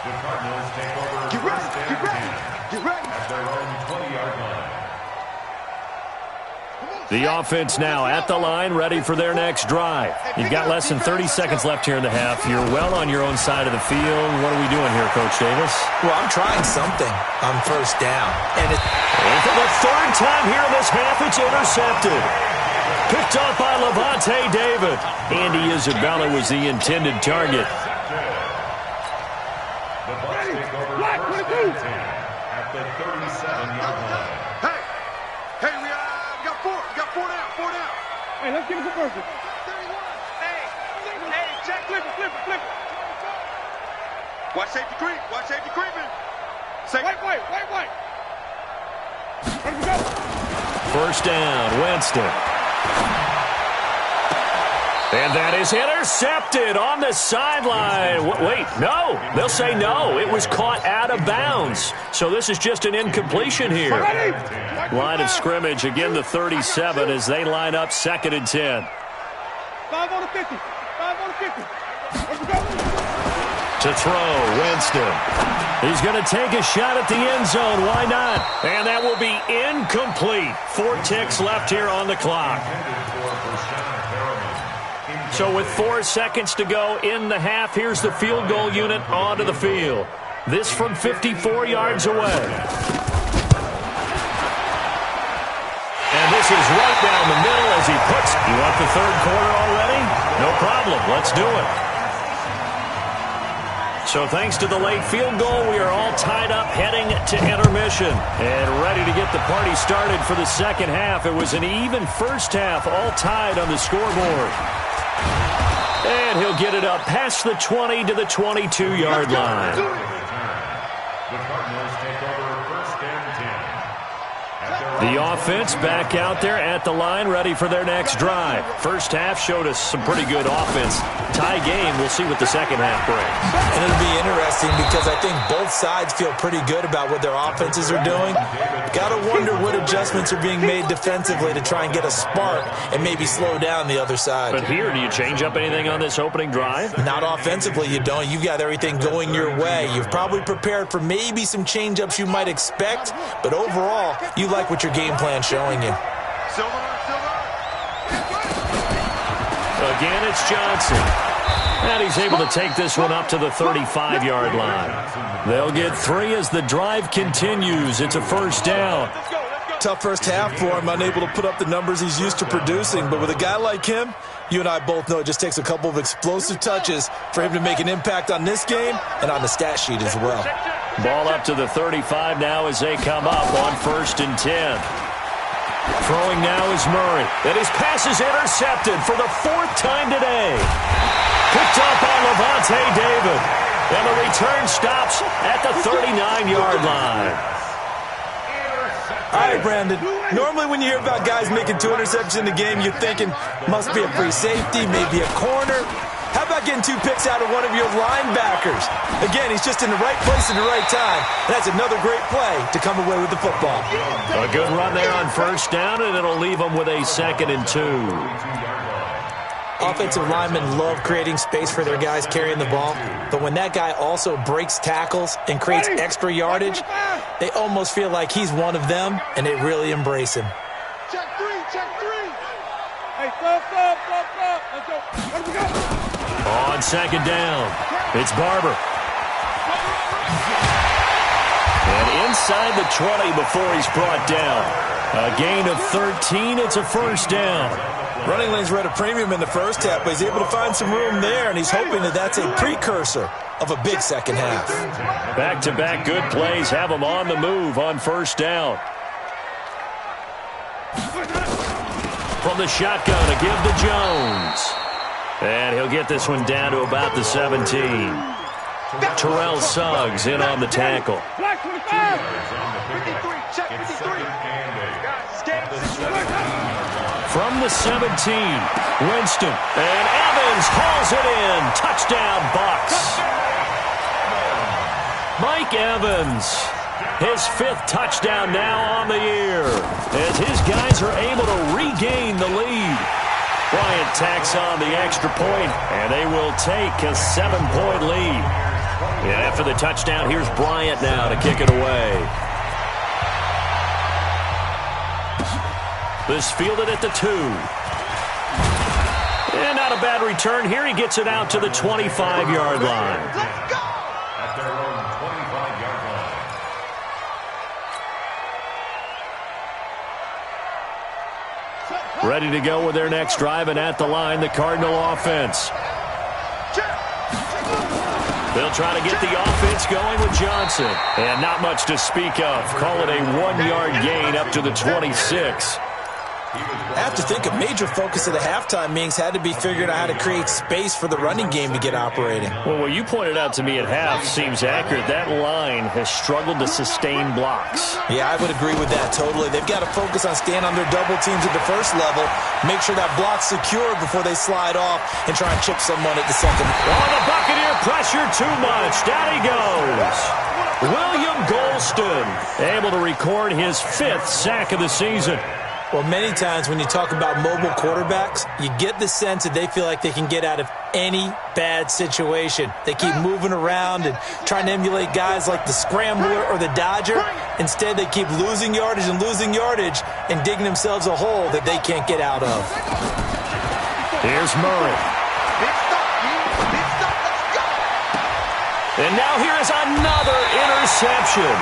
The Cardinals take over. Get ready. At their own 20-yard line. The offense now at the line, ready for their next drive. You've got less than 30 seconds left here in the half. You're well on your own side of the field. What are we doing here, Coach Davis? Well, I'm trying something on 1st down. And for the 3rd time here in this half, it's intercepted. Picked off by Levante David. Andy Isabella was the intended target. The Bucs take over 1st and 10 at the 37-yard line. Hey, we got 4. We got 4 down. 4 down. Hey, let's give it to Burger. 31. Hey, check, flip it. Watch safety creeping. Wait. Where do we go? 1st down, Winston. And And that is intercepted on the sideline. Wait, no. They'll say no. It was caught out of bounds. So this is just an incompletion here. Line of scrimmage, again the 37 as they line up 2nd and 10. 5 on the 50. 5 on the 50. Let's go. To throw, Winston. He's going to take a shot at the end zone. Why not? And that will be incomplete. 4 ticks left here on the clock. So with 4 seconds to go in the half, here's the field goal unit onto the field. This from 54 yards away. And this is right down the middle as he puts. You want the 3rd quarter already? No problem. Let's do it. So thanks to the late field goal, we are all tied up heading to intermission and ready to get the party started for the second half. It was an even first half, all tied on the scoreboard. And he'll get it up past the 20 to the 22-yard line. The Cardinals take over 1st and 10. The offense back out there at the line, ready for their next drive. First half showed us some pretty good offense. Tie game, we'll see what the second half brings. And it'll be interesting because I think both sides feel pretty good about what their offenses are doing. Got to wonder what adjustments are being made defensively to try and get a spark and maybe slow down the other side. But here, do you change up anything on this opening drive? Not offensively, you don't. You've got everything going your way. You've probably prepared for maybe some change-ups you might expect, but overall, you like what your game plan's showing you. Again, it's Johnson. And he's able to take this one up to the 35-yard line. They'll get 3 as the drive continues. It's a first down. Tough first half for him, unable to put up the numbers he's used to producing. But with a guy like him, you and I both know it just takes a couple of explosive touches for him to make an impact on this game and on the stat sheet as well. Ball up to the 35 now as they come up on 1st and 10. Throwing now is Murray. And his pass is intercepted for the 4th time today. Picked up by Levante David. And the return stops at the 39-yard line. All right, Brandon. Normally when you hear about guys making 2 interceptions in the game, you're thinking must be a free safety, maybe a corner. How about getting 2 picks out of one of your linebackers? Again, he's just in the right place at the right time. And that's another great play to come away with the football. A good run there on first down, and it'll leave them with a 2nd and 2. Offensive linemen love creating space for their guys carrying the ball, but when that guy also breaks tackles and creates extra yardage, they almost feel like he's one of them, and they really embrace him. Check 3, check 3. Hey, stop. Let's go. Let's go. On 2nd down, it's Barber. And inside the 20 before he's brought down. A gain of 13, it's a first down. Running lanes were at a premium in the first half, but he's able to find some room there, and he's hoping that that's a precursor of a big second half. Back-to-back good plays have him on the move on first down. From the shotgun to give to Jones. And he'll get this one down to about the 17. Terrell Suggs in on the tackle. Black 25. 53, check 53. From the 17, Winston. And Evans hauls it in. Touchdown, Bucks. Mike Evans, his 5th touchdown now on the year, as his guys are able to regain the lead. Bryant tacks on the extra point, and they will take a 7-point lead. And after the touchdown, here's Bryant now to kick it away. This fielded at the 2. And not a bad return here. He gets it out to the 25-yard line. Let's go. At their own 25-yard line. Ready to go with their next drive, and at the line, the Cardinal offense. They'll try to get the offense going with Johnson. And not much to speak of. Call it a 1-yard gain up to the 26. I have to think a major focus of the halftime meetings had to be figuring out how to create space for the running game to get operating. Well, what you pointed out to me at half seems accurate. That line has struggled to sustain blocks. Yeah, I would agree with that totally. They've got to focus on staying on their double teams at the first level, make sure that block's secure before they slide off and try and chip someone at the second. Oh, the Buccaneer pressure too much. Down he goes. William Golston able to record his 5th sack of the season. Well, many times when you talk about mobile quarterbacks, you get the sense that they feel like they can get out of any bad situation. They keep moving around and trying to emulate guys like the Scrambler or the Dodger. Instead, they keep losing yardage and digging themselves a hole that they can't get out of. Here's Murray. And now here is another interception.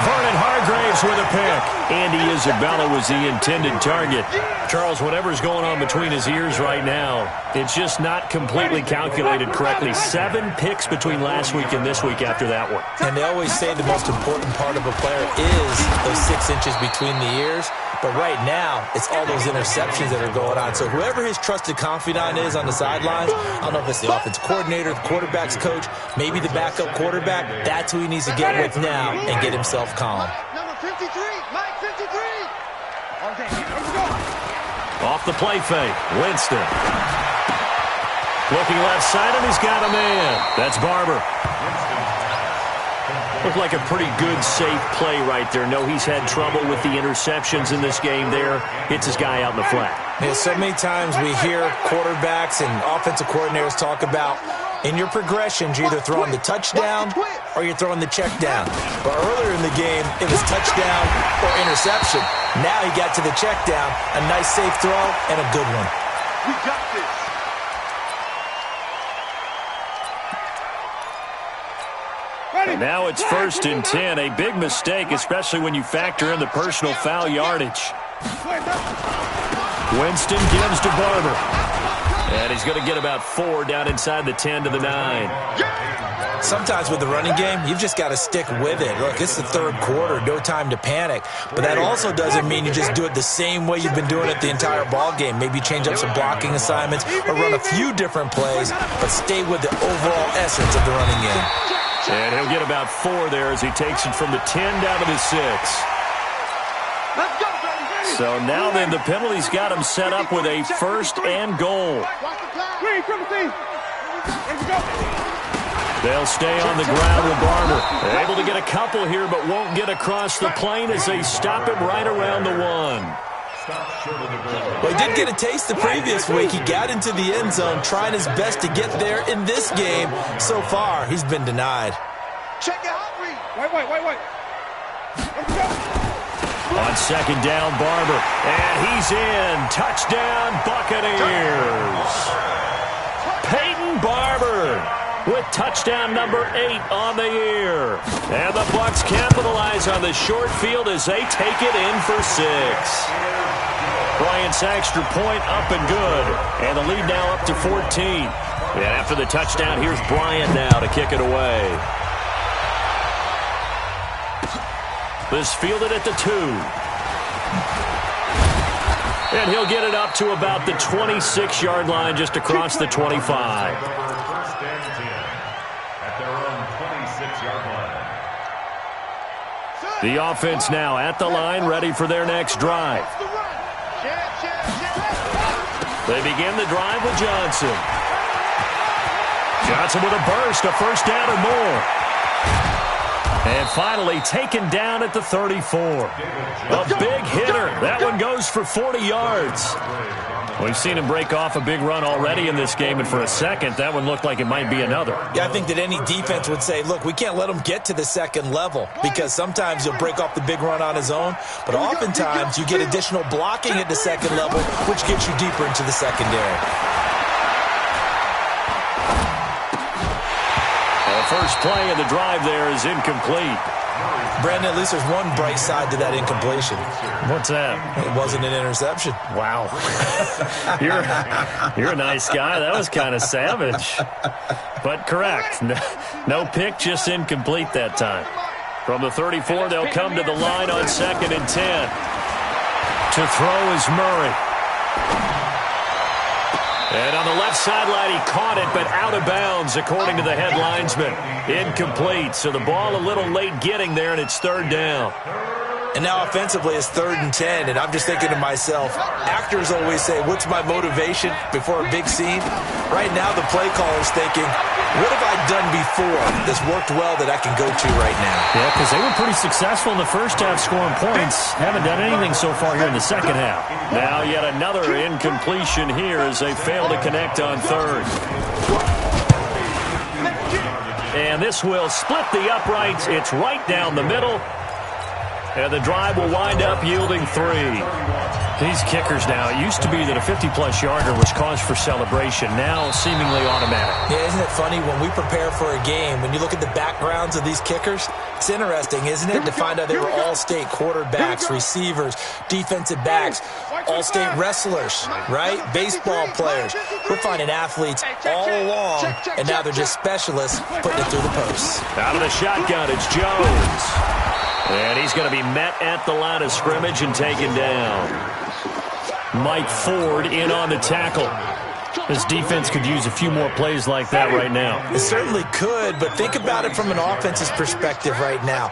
Vernon Hargraves with a pick. Andy Isabella was the intended target. Charles, whatever's going on between his ears right now, it's just not completely calculated correctly. 7 picks between last week and this week after that one. And they always say the most important part of a player is those 6 inches between the ears. But right now, it's all those interceptions that are going on. So whoever his trusted confidant is on the sidelines, I don't know if it's the offense coordinator, the quarterback's coach, maybe the backup quarterback, that's who he needs to get with now and get himself calm. Number 53, Mike 53. Okay, let's go. Off the play fake, Winston. Looking left side, and he's got a man. That's Barber. Looked like a pretty good, safe play right there. No, he's had trouble with the interceptions in this game there. Hits his guy out in the flat. Yeah, so many times we hear quarterbacks and offensive coordinators talk about in your progressions, you're either throwing the touchdown or you're throwing the check down. But earlier in the game, it was touchdown or interception. Now he got to the check down, a nice safe throw, and a good one. We got this. And now it's 1st and 10. A big mistake, especially when you factor in the personal foul yardage. Winston gives to Barber. And he's going to get about 4 down inside the 10 to the 9. Sometimes with the running game, you've just got to stick with it. Look, it's the 3rd quarter, no time to panic. But that also doesn't mean you just do it the same way you've been doing it the entire ball game. Maybe change up some blocking assignments or run a few different plays, but stay with the overall essence of the running game. And he'll get about 4 there as he takes it from the 10 down to the 6. Let's go, baby. So now then the penalty's got him set up with a 1st and goal. Green, triple team. Let's go. They'll stay on the ground with Barber. Able to get a couple here, but won't get across the plane as they stop him right around the 1. Well, he did get a taste the previous week. He got into the end zone, trying his best to get there in this game. So far, he's been denied. Check it out, Reed. Wait. Let's go. On 2nd down, Barber. And he's in. Touchdown, Buccaneers. Peyton Barber with touchdown number 8 on the year. And the Bucs capitalize on the short field as they take it in for 6. Bryant's extra point up and good. And the lead now up to 14. And after the touchdown, here's Bryant now to kick it away. This fielded at the 2. And he'll get it up to about the 26-yard line just across the 25. First and 10 at their own 26-yard line. The offense now at the line, ready for their next drive. They begin the drive with Johnson. Johnson with a burst, a 1st down or more. And finally taken down at the 34. A big hitter. That one goes for 40 yards. We've seen him break off a big run already in this game, and for a second, that one looked like it might be another. Yeah, I think that any defense would say, look, we can't let him get to the 2nd level because sometimes he'll break off the big run on his own, but oftentimes you get additional blocking at the 2nd level, which gets you deeper into the secondary. The first play of the drive there is incomplete. Brandon, at least there's one bright side to that incompletion. What's that? It wasn't an interception. Wow. You're a nice guy. That was kind of savage. But correct. No pick, just incomplete that time. From the 34, they'll come to the line on 2nd and 10. To throw is Murray. And on the left sideline, he caught it, but out of bounds, according to the head linesman. Incomplete, so the ball a little late getting there, and it's third down. And now offensively it's 3rd and 10, and I'm just thinking to myself, actors always say, what's my motivation before a big scene? Right now the play caller's thinking, what have I done before that's worked well that I can go to right now? Yeah, because they were pretty successful in the first half scoring points. Haven't done anything so far here in the second half. Now yet another incompletion here as they fail to connect on third. And this will split the uprights. It's right down the middle. And the drive will wind up yielding 3. These kickers now, it used to be that a 50-plus yarder was cause for celebration. Now seemingly automatic. Yeah, isn't it funny when we prepare for a game, when you look at the backgrounds of these kickers, it's interesting, isn't it, to find out they were all-state quarterbacks, receivers, defensive backs, all-state wrestlers, right? Baseball players. We're finding athletes all along, and now they're just specialists putting it through the posts. Out of the shotgun, it's Jones. And he's going to be met at the line of scrimmage and taken down. Mike Ford in on the tackle. This defense could use a few more plays like that right now. It certainly could, but think about it from an offense's perspective right now.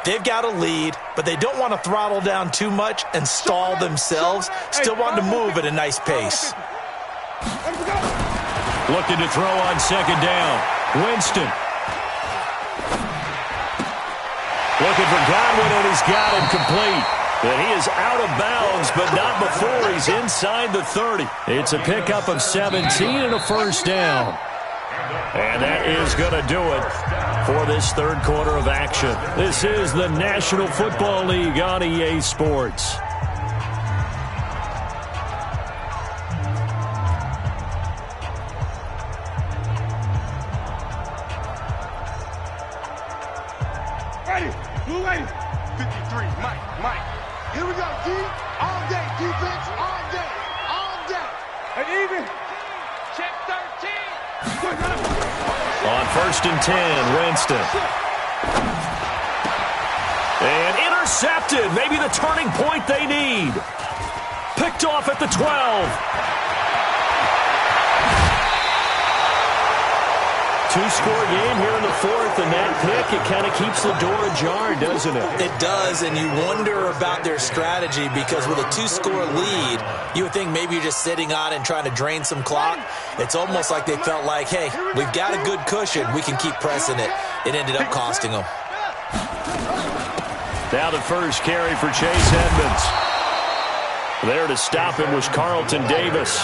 They've got a lead, but they don't want to throttle down too much and stall themselves. Still want to move at a nice pace. Looking to throw on second down. Winston. Looking for Godwin, and he's got him complete. And he is out of bounds, but not before he's inside the 30. It's a pickup of 17 and a first down. And that is going to do it for this third quarter of action. This is the National Football League on EA Sports. Blue lady. 53, Mike. Here we go, D. All day, defense, all day. And even. Check 13. On 1st and 10, Winston. And intercepted. Maybe the turning point they need. Picked off at the 12. Two-score game here in the fourth, and that pick, it kind of keeps the door ajar, doesn't it? It does, and you wonder about their strategy because with a 2-score lead, you would think maybe you're just sitting on and trying to drain some clock. It's almost like they felt like, hey, we've got a good cushion. We can keep pressing it. It ended up costing them. Now the first carry for Chase Edmonds. There to stop him was Carlton Davis.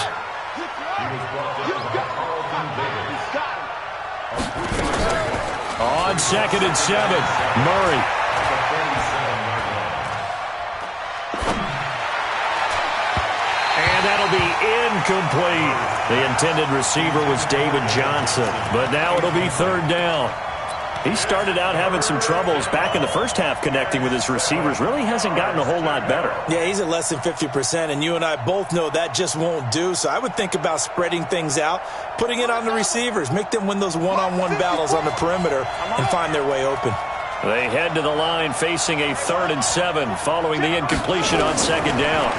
On 2nd and 7, Murray. And that'll be incomplete. The intended receiver was David Johnson, but now it'll be 3rd down. He started out having some troubles back in the first half connecting with his receivers. Really hasn't gotten a whole lot better. Yeah, he's at less than 50%, and you and I both know that just won't do. So I would think about spreading things out, putting it on the receivers, make them win those one-on-one battles on the perimeter and find their way open. They head to the line facing a 3rd and 7 following the incompletion on 2nd down.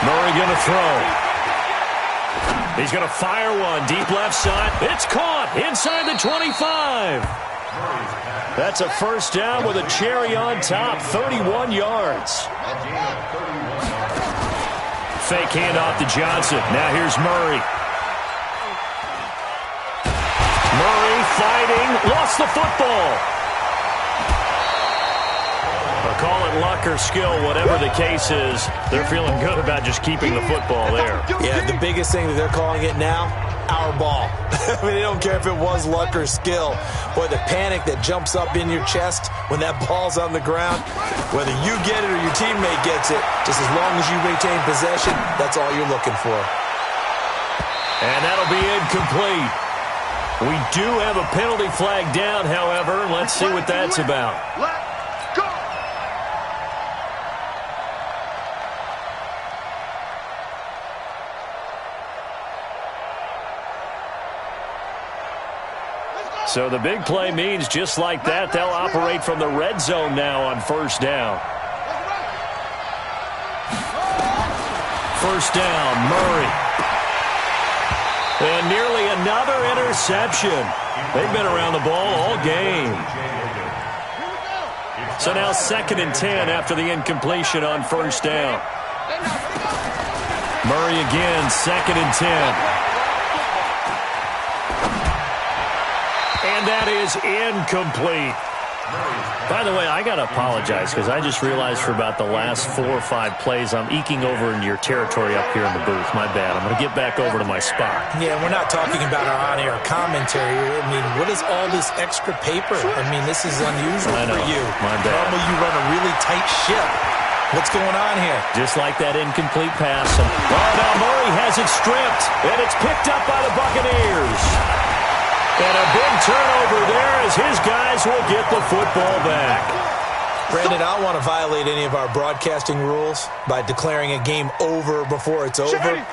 Murray going to throw. He's going to fire one deep left side. It's caught inside the 25. That's a first down with a cherry on top, 31 yards. Fake handoff to Johnson. Now here's Murray. Murray fighting, lost the football. Call it luck or skill, whatever the case is, they're feeling good about just keeping the football there. Yeah, the biggest thing that they're calling it now, our ball. I mean, they don't care if it was luck or skill. Boy, the panic that jumps up in your chest when that ball's on the ground, whether you get it or your teammate gets it, just as long as you retain possession, that's all you're looking for. And that'll be incomplete. We do have a penalty flag down, however. Let's see what that's about. So the big play means just like that, they'll operate from the red zone now on 1st down. first down. Murray. And nearly another interception. They've been around the ball all game. So now 2nd and 10 after the incompletion on first down. Murray again, 2nd and 10. And that is incomplete. By the way, I got to apologize because I just realized for about the last 4 or 5 plays I'm eking over into your territory up here in the booth. My bad. I'm going to get back over to my spot. Yeah, we're not talking about our on-air commentary. I mean, what is all this extra paper? I mean, this is unusual for you. My bad. Normally you run a really tight ship. What's going on here? Just like that incomplete pass. Oh, now Murray has it stripped, and it's picked up by the Buccaneers. And a big turnover there as his guys will get the football back. Brandon, I don't want to violate any of our broadcasting rules by declaring a game over before it's over.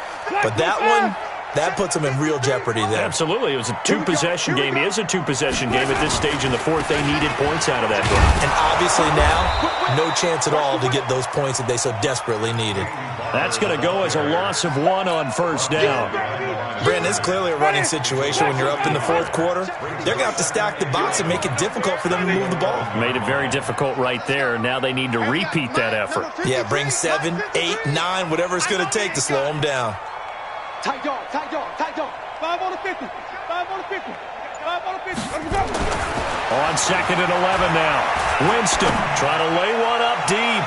But that one, that puts them in real jeopardy there. Absolutely. It was a 2-possession game. It is a 2-possession game at this stage in the 4th. They needed points out of that game. And obviously now, no chance at all to get those points that they so desperately needed. That's going to go as a loss of 1 on first down. Brandon, it's clearly a running situation when you're up in the 4th quarter. They're going to have to stack the box and make it difficult for them to move the ball. Made it very difficult right there. Now they need to repeat that effort. Yeah, bring 7, 8, 9, whatever it's going to take to slow them down. Tight dog, tight dog, tight dog. 5 on the 50, 5 on the 50, 5 on the 50. Let me go. On 2nd and 11 now. Winston trying to lay one up deep.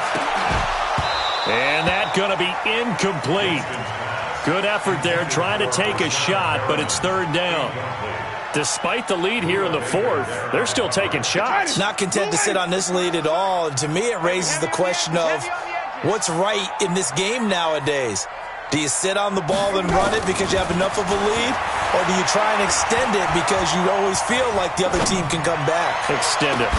And that's going to be incomplete. Good effort there, trying to take a shot, but it's 3rd down. Despite the lead here in the 4th, they're still taking shots. Not content to sit on this lead at all. And to me, it raises the question of what's right in this game nowadays. Do you sit on the ball and run it because you have enough of a lead? Or do you try and extend it because you always feel like the other team can come back? Extend it.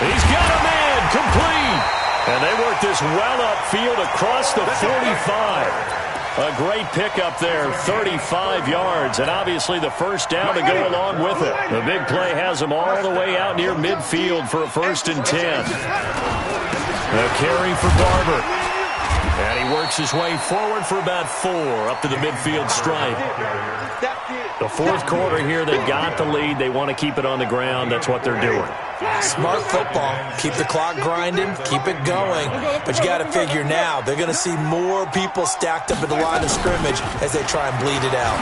He's got a man, complete. And they work this well upfield across the 45. A great pickup there, 35 yards, and obviously the first down to go along with it. The big play has them all the way out near midfield for a 1st and 10. A carry for Barber. And he works his way forward for about 4 up to the midfield stripe. The 4th quarter here, they've got the lead. They want to keep it on the ground. That's what they're doing. Smart football. Keep the clock grinding. Keep it going. But you got to figure now, they're going to see more people stacked up at the line of scrimmage as they try and bleed it out.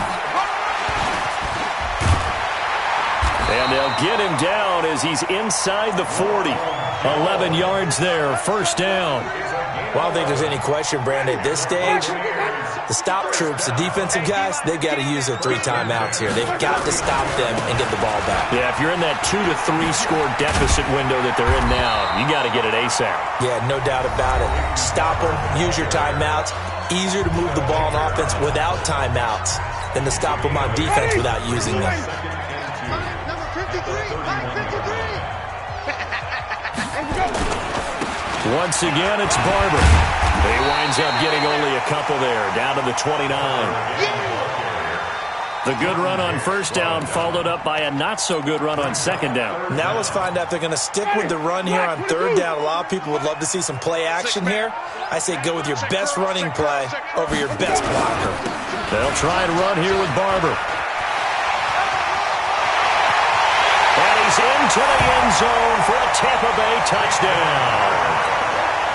And they'll get him down as he's inside the 40. 11 yards there, first down. Well, I don't think there's any question, Brandon, at this stage, the stop troops, the defensive guys, they've got to use their 3 timeouts here. They've got to stop them and get the ball back. Yeah, if you're in that 2 to 3 score deficit window that they're in now, you got to get it ASAP. Yeah, no doubt about it. Stop them, use your timeouts. Easier to move the ball on offense without timeouts than to stop them on defense without using them. Number 53, 53. Once again, it's Barber. He winds up getting only a couple there, down to the 29. The good run on first down followed up by a not-so-good run on second down. Now let's find out if they're going to stick with the run here on 3rd down. A lot of people would love to see some play action here. I say go with your best running play over your best blocker. They'll try and run here with Barber. And he's into the end zone for a Tampa Bay touchdown.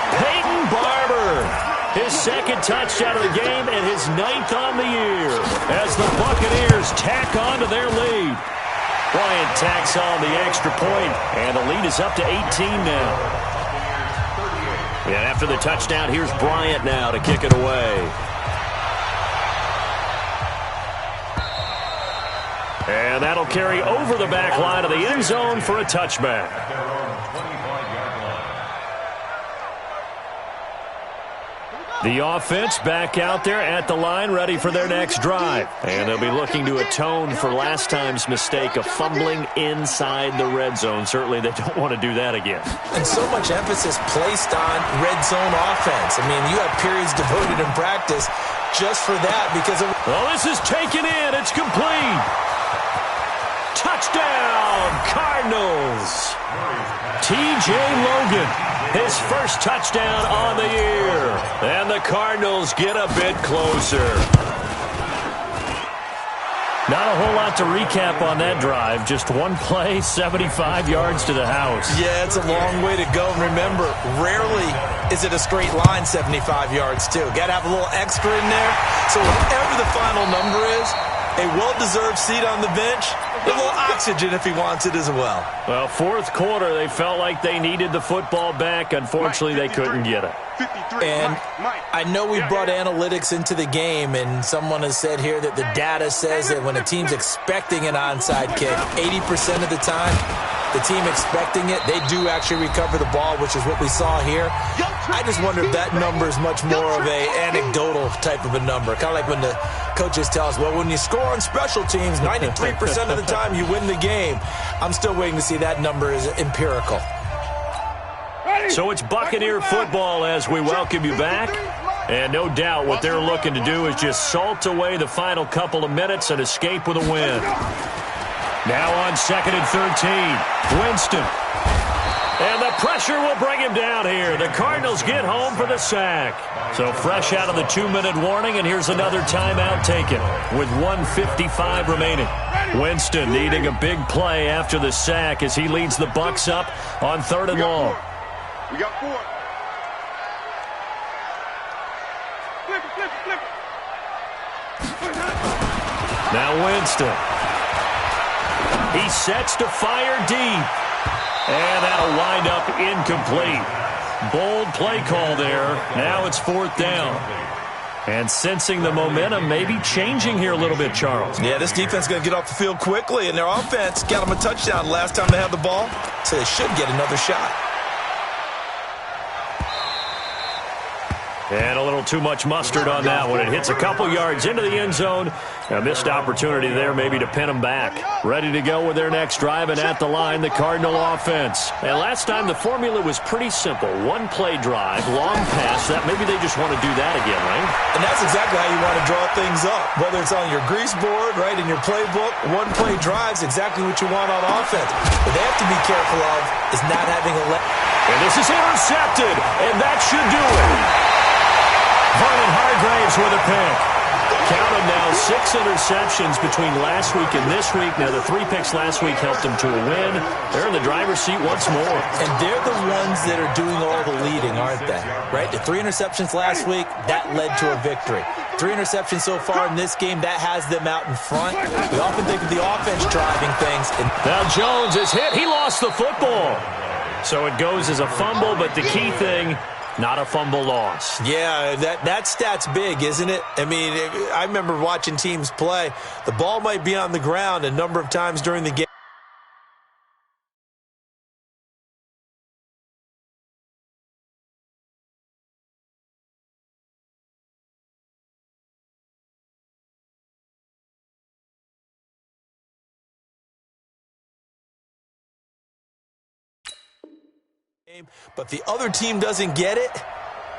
Peyton Barber, his 2nd touchdown of the game and his 9th on the year as the Buccaneers tack on to their lead. Bryant tacks on the extra point, and the lead is up to 18 now. And after the touchdown, here's Bryant now to kick it away. And that'll carry over the back line of the end zone for a touchback. The offense back out there at the line, ready for their next drive. And they'll be looking to atone for last time's mistake of fumbling inside the red zone. Certainly they don't want to do that again. And so much emphasis placed on red zone offense. I mean, you have periods devoted in practice just for that because of... Well, this is taken in. It's complete. Touchdown, Cardinals! T.J. Logan, his first touchdown on the year. And the Cardinals get a bit closer. Not a whole lot to recap on that drive. Just one play, 75 yards to the house. Yeah, it's a long way to go. And remember, rarely is it a straight line 75 yards, too. Got to have a little extra in there. So whatever the final number is, a well-deserved seat on the bench, a little oxygen if he wants it as well. Well, fourth quarter, they felt like they needed the football back. Unfortunately, they couldn't get it. And I know we brought analytics into the game, and someone has said here that the data says that when a team's expecting an onside kick, 80% of the time, the team expecting it, they do actually recover the ball, which is what we saw here. I just wonder if that number is much more of a anecdotal type of a number. Kind of like when the coaches tell us, well, when you score on special teams, 93% of the time you win the game. I'm still waiting to see that number is empirical. So it's Buccaneer football as we welcome you back. And no doubt what they're looking to do is just salt away the final couple of minutes and escape with a win. Now on 2nd and 13, Winston. And the pressure will bring him down here. The Cardinals get home for the sack. So fresh out of the 2-minute warning, and here's another timeout taken with 1:55 remaining. Winston needing a big play after the sack as he leads the Bucs up on 3rd and long. We got 4. Flip it, flip it, flip it. Now Winston. He sets to fire deep. And that'll wind up incomplete. Bold play call there. Now it's 4th down. And sensing the momentum maybe changing here a little bit, Charles. Yeah, this defense is going to get off the field quickly, and their offense got them a touchdown last time they had the ball, so they should get another shot. And a little too much mustard on that one. It hits a couple yards into the end zone. A missed opportunity there maybe to pin them back. Ready to go with their next drive, and at the line, the Cardinal offense. And last time, the formula was pretty simple. One-play drive, long pass. That maybe they just want to do that again, right? And that's exactly how you want to draw things up. Whether it's on your grease board, right, in your playbook, one-play drive's exactly what you want on offense. What they have to be careful of is not having a And this is intercepted, and that should do it. Vernon Hargraves with a pick. Count them now, 6 interceptions between last week and this week. Now, the 3 picks last week helped them to a win. They're in the driver's seat once more. And they're the ones that are doing all the leading, aren't they? Right? The 3 interceptions last week, that led to a victory. 3 interceptions so far in this game, that has them out in front. We often think of the offense driving things. Now Jones is hit. He lost the football. So it goes as a fumble, but the key thing, not a fumble loss. Yeah, that stat's big, isn't it? I mean, I remember watching teams play. The ball might be on the ground a number of times during the game. But the other team doesn't get it.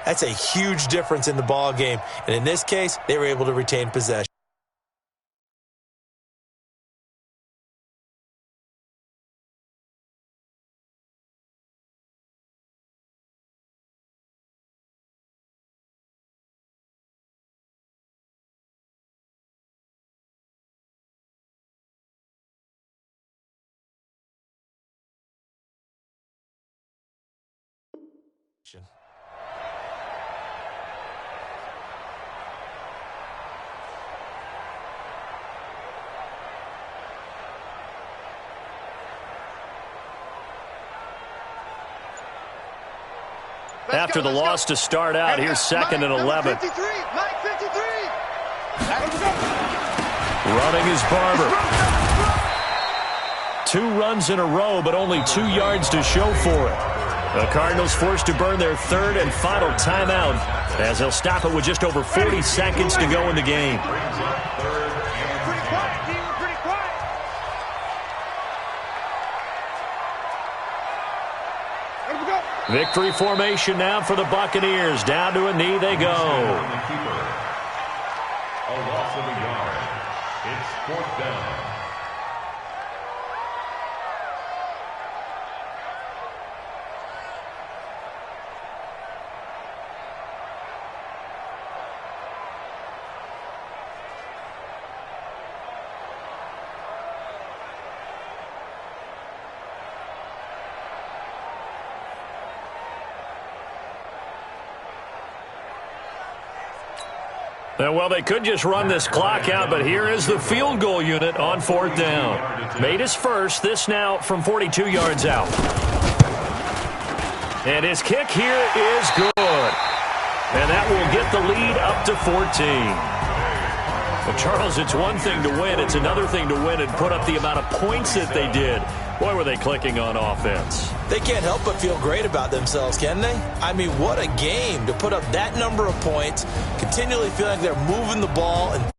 That's a huge difference in the ball game. And in this case, they were able to retain possession. After the loss to start out, here's 2nd and 11. Running is Barber. 2 runs in a row, but only 2 yards to show for it. The Cardinals forced to burn their 3rd and final timeout as they'll stop it with just over 40 seconds to go in the game. Victory formation now for the Buccaneers. Down to a knee they go. A loss of a yard. It's 4th down. Well, they could just run this clock out, but here is the field goal unit on 4th down. Made his first, this now from 42 yards out. And his kick here is good. And that will get the lead up to 14. Well, Charles, it's one thing to win. It's another thing to win and put up the amount of points that they did. Boy, were they clicking on offense. They can't help but feel great about themselves, can they? I mean, what a game to put up that number of points, continually feeling like they're moving the ball and